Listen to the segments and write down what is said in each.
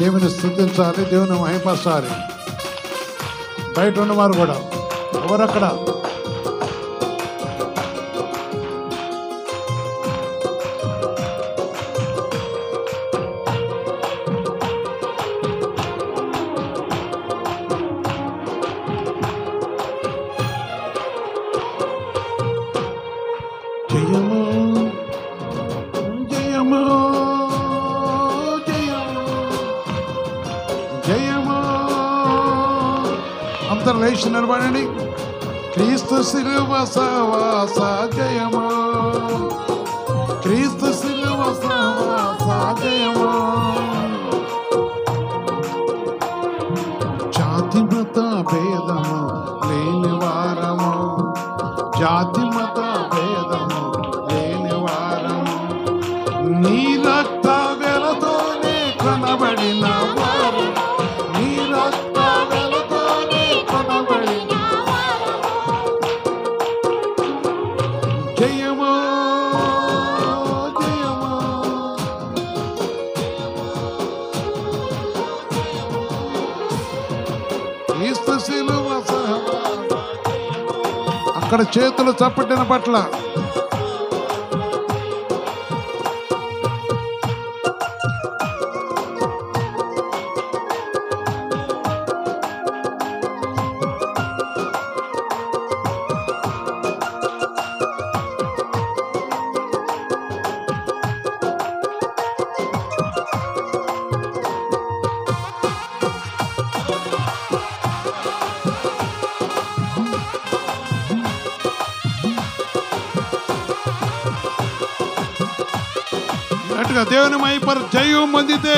దేవుని స్తుతించాలి, దేవుని మహిమపరచాలి. బయట ఉన్నవారు కూడా ఎవరక్కడ జయము జయము జయము జయము అందరూ లేచి నిలబడండి. క్రీస్తు శిలువ సహవాస జయము, క్రీస్తు శిలువ సహవాస జయము. జాతి మత భేదము లేని వారము, జాతి మత భేదము లేని వారము, నీ రక్త వెలతోనే కొనబడిన వారు, నీ రక్త వెలతోనే కొనబడిన జయము జయము. క్రీస్తు శిలువ సహవాస. అక్కడ చేతులు చప్పటిన పట్ల దేవుని మహిమ జయం పొందితే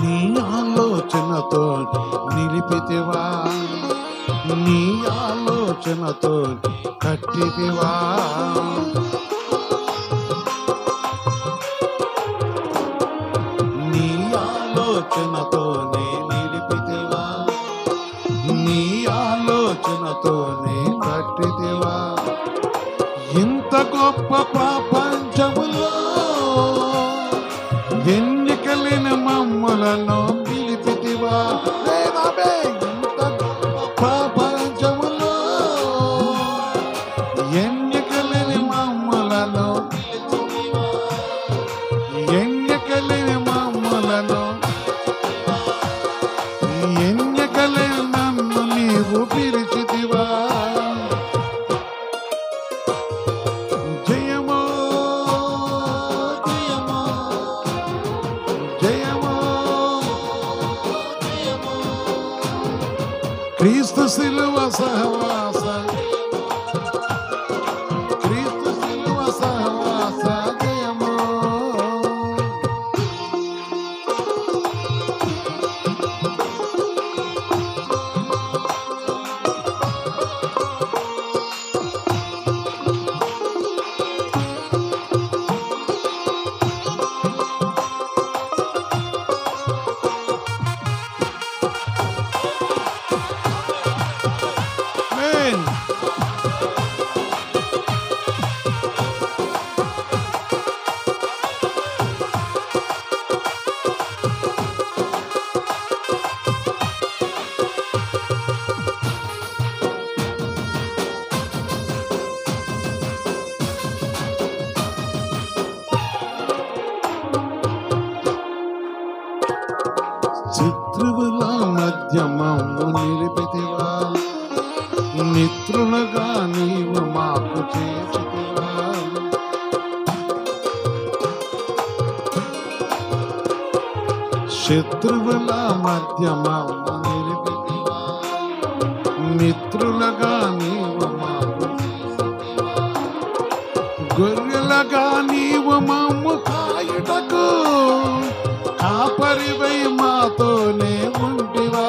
నీ ఆలోచనతో నిలిపితివా, నీ ఆలోచనతో కట్టితివా, ఆలోచనతోనే నిలిపితివా, నీ ఆలోచనతోనే కట్టితివా. ఇంత గొప్ప ప్రపంచములో ఎన్నికలిన మమ్ములను పిలిపితివా. ఇంత గొప్ప ప్రపంచములో ఎన్నికలిన మమ్ములను పిలిచితివా, ఎన్నికలిన మమ్ములను ఎన్నికలిన నన్ను నీవు పిలిచితివా. జయము జయము జయము జయము. క్రీస్తు శిలువ సహవాస, క్రీస్తు శిలువ సహవాస జయము. శత్రువుల మధ్యమము నిలిపితివా, మిత్రులుగా నీవు మాకు చేసితివా. శత్రువుల మధ్యమము నిలిపితివా, మిత్రులుగా నీవు మాకు చేసితివా. గొర్రెలుగా నీవు మమ్ము కాయుటకు కాపరివై మాతోనే ఉంటివా.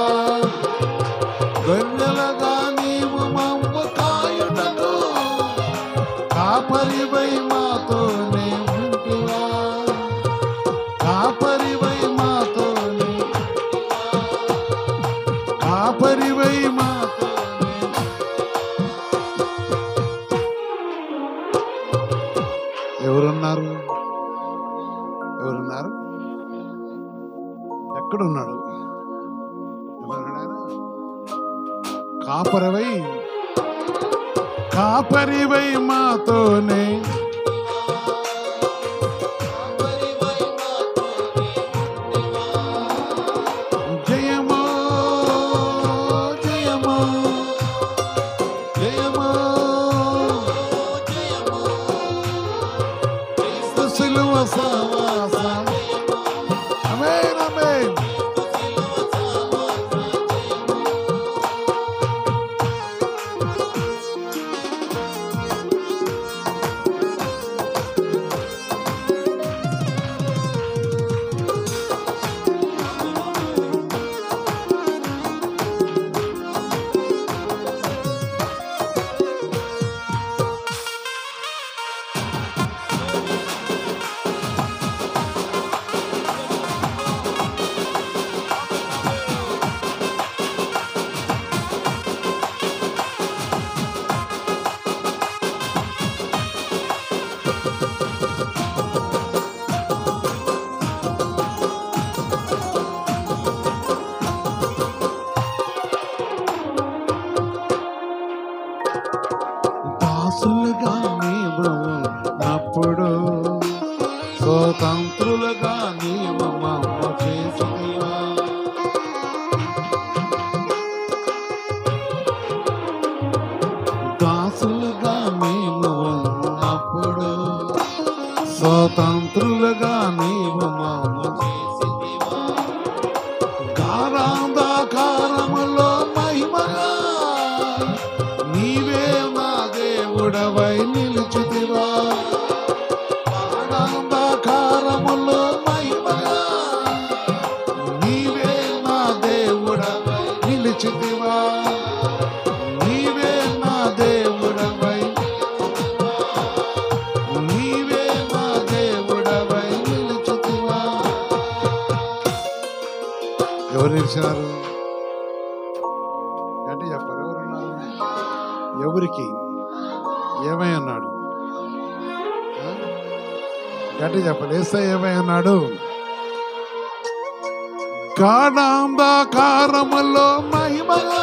గొర్రెలుగా నీవు మమ్ము కాయుటకు కాపరివై మాతోనే ఎవరున్నారు? ఎవరున్నారు? ఎక్కడున్నాడు? కాపరివై కాపరివై మాతోనే జయమో జయమో జయమో క్రీస్తు శిలువ సహవాసం. ఆమేన్ ఆమేన్. దాసులుగా నీవు ఉన్నప్పుడు స్వతంత్రులుగా నీవు మమ్ము చేసితివా. దాసులుగా నీవు ఉన్నప్పుడు స్వతంత్రులుగా నీవు మమ్ము చేసితివా. కారాంధకారములో మహిమగా నీవే నా దేవుడవై నిలిచితివా. కారాంధకారములో మహిమగా నీవే నా దేవుడవై నిలిచితివా. నీవే నా దేవుడవై నీవే నా దేవుడవై నిలిచితివా. ఎవరు నిలిచినారు అంటే చెప్పారు? ఎవరున్నారు? ఎవరికి ఏమై అన్నాడు? గట్టి చెప్పాలి. యేసయ్య ఏమై అన్నాడు? గాఢాంధకారములో మహిమగా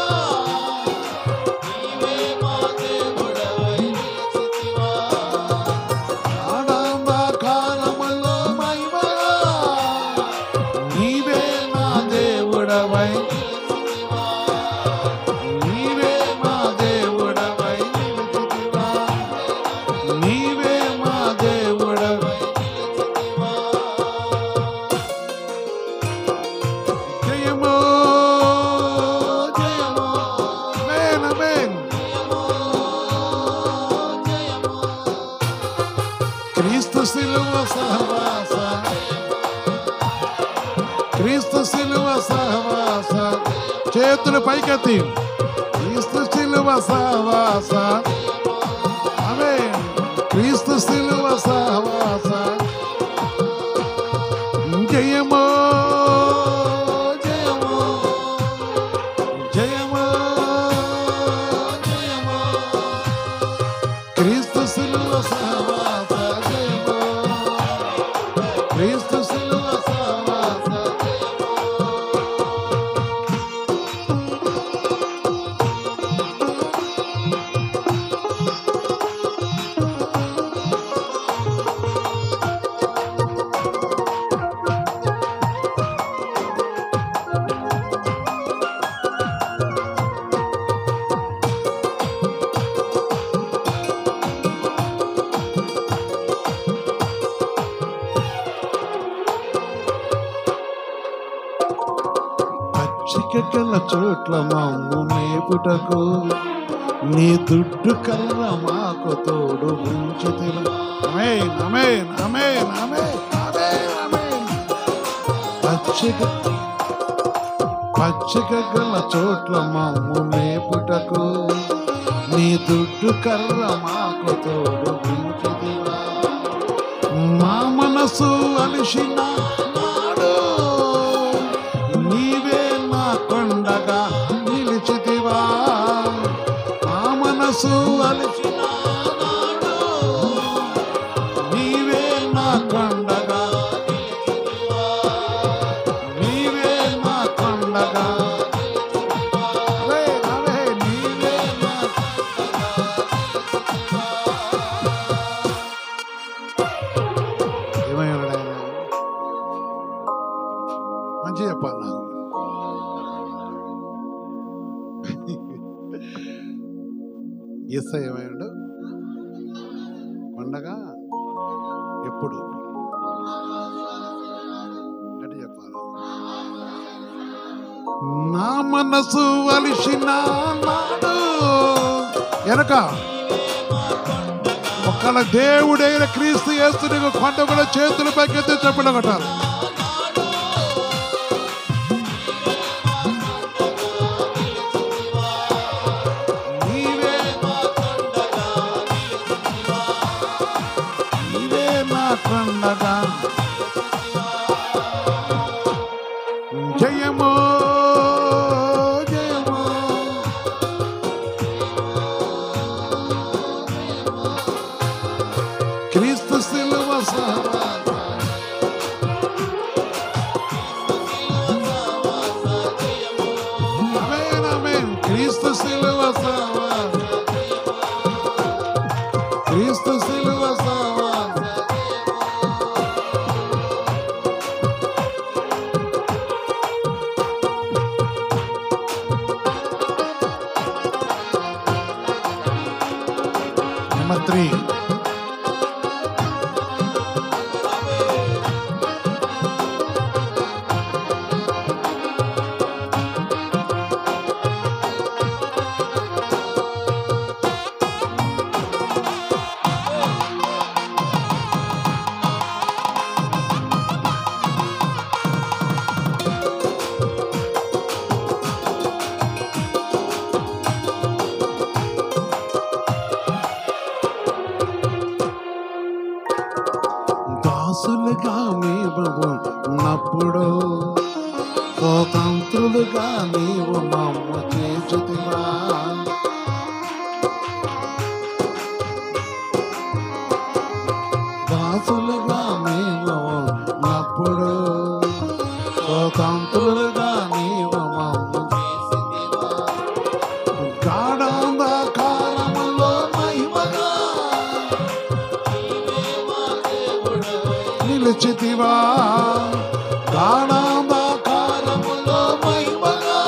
గాఢాంధకారములో మహిమగా నీవే నా దేవుడవై నీవే మా దేవుడవై నిలిచితివా. నీవే మా దేవుడవై నిలిచితివా. జయమో జయమో ఆమేన్ ఆమేన్. క్రీస్తు శిలువ సహవాస క్రీస్తు శిలువ సహవాస. చేతులు పైకెత్తి. క్రీస్తు శిలువ సహవాస. ఆమేన్. క్రీస్తు శిలువ సహవాస. జయమో జయమో జయమో జయమో క్రీస్తు శిలువ సహవాస. జయమో క్రీస్తు శిలువ సహవాస. పచ్చికల చోట్ల మమ్ము మేపుటకు నీ దుడ్డు కర్ర మాకు తోడు ఉంచితివా. ఆమేన్ ఆమేన్ ఆమేన్ ఆమేన్ ఆమేన్ ఆమేన్. పచ్చిక గల చోట్ల మమ్ము మేపుటకు నీ దుడ్డు కర్ర మాకు తోడు ఉంచితివా. మా మనసు అలిసిన నాడు నీవే నా కొండగా నిలిచితివా. మా మనసు అలిసిన నాడు యేసయ్య ఏమయ్యాడు? కొండగా ఎప్పుడు అంటే చెప్పాలి, నా మనసు వలిసిన నాడు వెనక ఒకళ్ళ దేవుడైన క్రీస్తు యేసుని కొండ కూడా చేతుల పైకెత్తి చెప్పడం కొట్టాలి. నీవే నా కొండగా జయమో జయమో క్రీస్తు సిలువ ఆమేన్ ఆమేన్ క్రీస్తు సిలువ క్రీస్తు సిలువ Number 3. దాసులుగా మేము ఉన్నప్పుడు స్వతంత్రులుగా నీవు మమ్మ చేసితివా. దాసులుగా మేము ఉన్నప్పుడు స్వతంత్రులుగా నీవు మమ్మ చేసితివా. గాఢాంధకారములో మహిమగా నిలిచితివా. గాఢాంధకారములో మహిమగా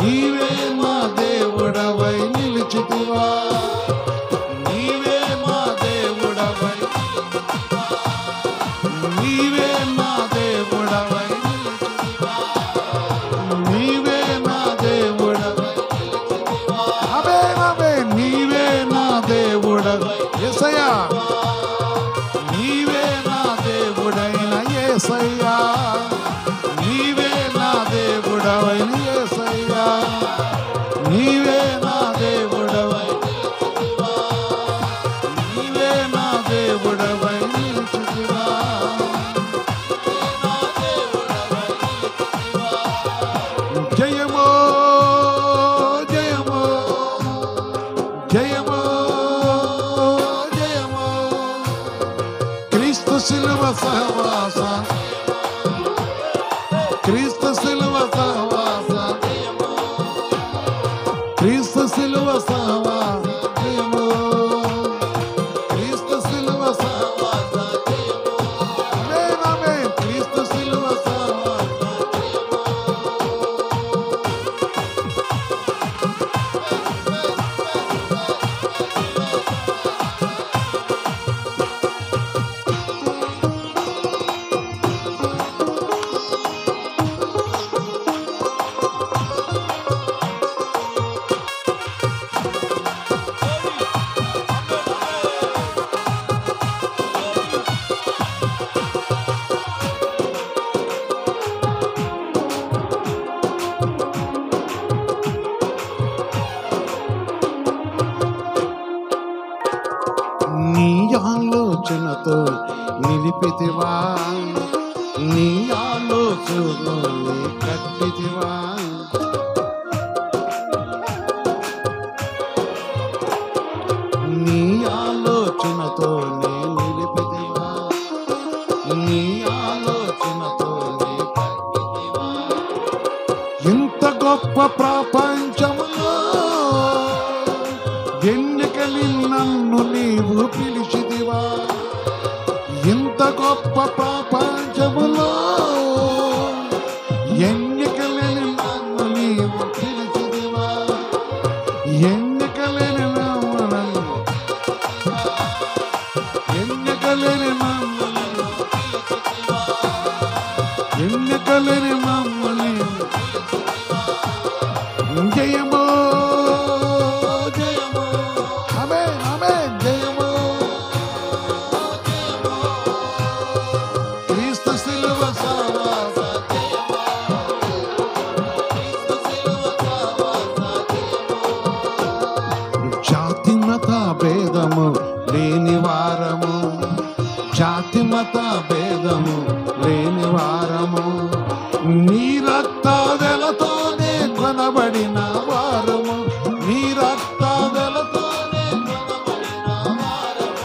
నీవే మా దేవుడవై నిలిచితివా. నీవే మా దేవుడవై నీవే మా దేవుడవై నిలిచితివా. నీవే నా దేవుడవై ఆమేన్ ఆమేన్ నీవే నా దేవుడవై యేసయ్యా. నీవే నా దేవుడైన యేసయ్యా. నీవే నా దేవుడవైన యేసయ్యా. నీవే నా దేవుడవై నీవే నా దేవుడవై నిలిచితివా. జయమో జయమో జయమో జయమో క్రీస్తు సిలువ సహవాస క్రీస్తు సిలువ సహవాస క్రీస్తు సిలువ సహవాస జయమో క్రీస్తు సిలువ సహవాస ఆమేన్ ఆమేన్ క్రీస్తు సిలువ సహవాస నీ ఆలోచనతో నిలిపితివా. నీ ఆలోచనతో కట్టితివా. నీ ఆలోచనతో నిలిపితివా. నీ ఆలోచనతో కట్టితివా. ఇంత గొప్ప ప్రపంచములో ఎన్నికని నన్ను నీవు పిలిచితివా. ఇంత గొప్ప ప్రపంచములో ఎన్నికలేని నన్ను నీవు పిలిచితివా. ఎన్నికలేని వారము, జాతి మత భేదము లేని వారము, నీ రక్త వెలతోనే కొనబడిన వారము, నీ రక్త వెలతోనే కొనబడిన వారము,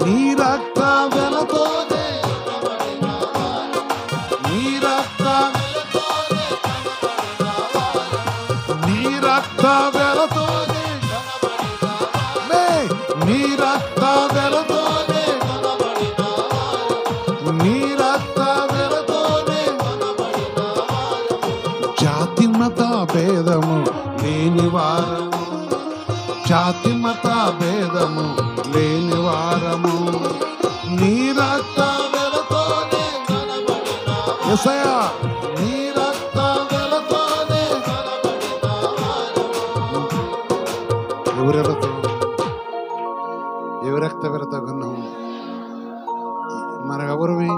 నీ రక్త వెలతోనే కొనబడిన వారము, నీ రక్త వెలతోనే కొనబడిన వారము, నీ రక్త వెలతోనే కొనబడిన వారము, నీ రక్త వెలతోనే కొనబడిన వారము, నీ రక్త వెలతోనే కొనబడిన వారము, జాతి మత భేదము లేని వారము, జాతి మత భేదము లేని వారము, నీ రక్త వెలతోనే కొనబడిన యేసయ్యా, నీ రక్త వెలతోనే కొనబడిన వారము. ఎవరెవరితో ఎవరి రక్త వెలతో కొన్నాం? మనకెవరివి?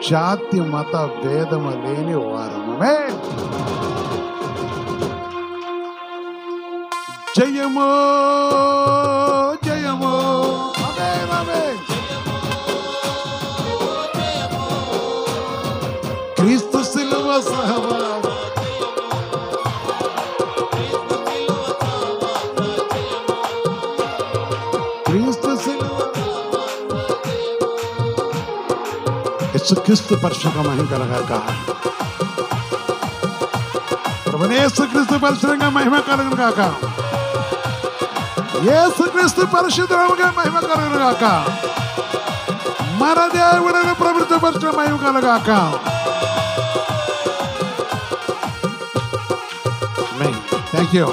జాతి మత భేదము లేని వారము. జయమో జయమో, ఆమేన్ ఆమేన్. క్రీస్తు శిలువ సహవాస, క్రీస్తు శిలువ, యేసుక్రీస్తు పరిశుద్ధ మహిమ కలగాక. ప్రభువైన యేసుక్రీస్తు పరిశుద్ధంగా మహిమ కలుగును గాక. యేసుక్రీస్తు పరిశుద్ధంగా మహిమ కలుగును గాక. మన దేవుడైన ప్రభుత్వ పరిశుద్ధ మహిమ కలుగాక. Thank you.